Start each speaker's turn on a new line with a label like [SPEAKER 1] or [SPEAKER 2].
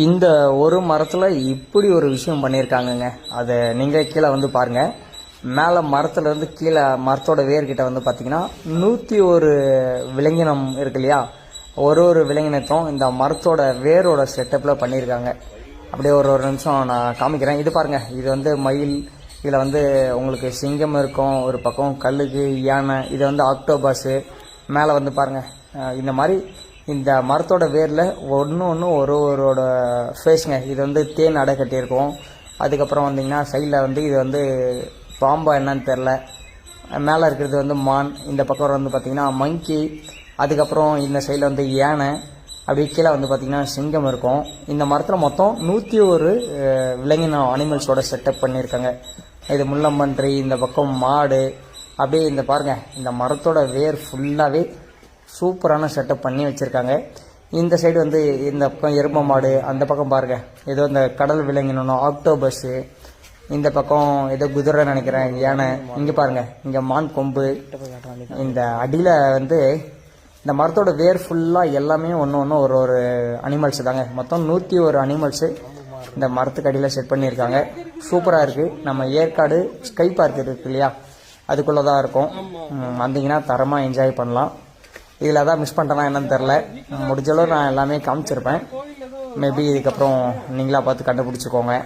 [SPEAKER 1] இந்த ஒரு மரத்தில் இப்படி ஒரு விஷயம் பண்ணியிருக்காங்கங்க. அதை நீங்கள் கீழே வந்து பாருங்கள். மேலே மரத்துலேருந்து கீழே மரத்தோட வேர்கிட்ட வந்து பார்த்தீங்கன்னா 101 விலங்கினம் இருக்கு இல்லையா, ஒரு விலங்கினத்தும் இந்த மரத்தோட வேரோட செட்டப்பில் பண்ணியிருக்காங்க. அப்படியே ஒரு நிமிஷம் நான் காமிக்கிறேன். இது பாருங்கள், இது வந்து மயில், இதில் வந்து உங்களுக்கு சிங்கம் இருக்கும், ஒரு பக்கம் கழுகு, யானை, இது வந்து ஆக்டோபஸு. மேலே வந்து பாருங்கள், இந்த மாதிரி இந்த மரத்தோட வேரில் ஒன்று ஒருவரோட ஃபேஸுங்க. இது வந்து தேன் அடை கட்டியிருக்கோம். அதுக்கப்புறம் வந்திங்கன்னா சைடில் வந்து இது வந்து பாம்பா என்னன்னு தெரில. மேலே இருக்கிறது வந்து மான், இந்த பக்கம் வந்து பார்த்திங்கன்னா மங்கி, அதுக்கப்புறம் இந்த சைடில் வந்து யானை, அப்படியே கீழே வந்து பார்த்திங்கன்னா சிங்கம் இருக்கும். இந்த மரத்தில் மொத்தம் 101 விலங்கின அனிமல்ஸோட செட்டப் பண்ணியிருக்காங்க. இது முள்ளம்பன்றி, இந்த பக்கம் மாடு, அப்படியே இந்த பாருங்கள், இந்த மரத்தோட வேர் ஃபுல்லாகவே சூப்பரான செட்டப் பண்ணி வச்சுருக்காங்க. இந்த சைடு வந்து இந்த பக்கம் எருமை மாடு, அந்த பக்கம் பாருங்கள் ஏதோ இந்த கடல் விலங்கினம் ஆக்டோபஸ்ஸு, இந்த பக்கம் ஏதோ குதிரை நினைக்கிறேன், யானை. இங்கே பாருங்கள், இங்கே மான் கொம்பு. இந்த அடியில் வந்து இந்த மரத்தோட வேர் ஃபுல்லாக எல்லாமே ஒன்று ஒரு அனிமல்ஸ் தாங்க. மொத்தம் 101 அனிமல்ஸு இந்த மரத்துக்கு அடியில் செட் பண்ணியிருக்காங்க. சூப்பராக இருக்குது. நம்ம ஏற்காடு ஸ்கை பார்க் இருக்கு இல்லையா, அதுக்குள்ளே தான் இருக்கும். வந்தீங்கன்னா தரமாக என்ஜாய் பண்ணலாம். இதில் தான் மிஸ் பண்ணிட்டேன்னா என்னன்னு தெரில. முடிஞ்சளவு நான் எல்லாமே காமிச்சிருப்பேன். மேபி இதுக்கப்புறம் நீங்களாக பார்த்து கண்டுபிடிச்சிக்கோங்க.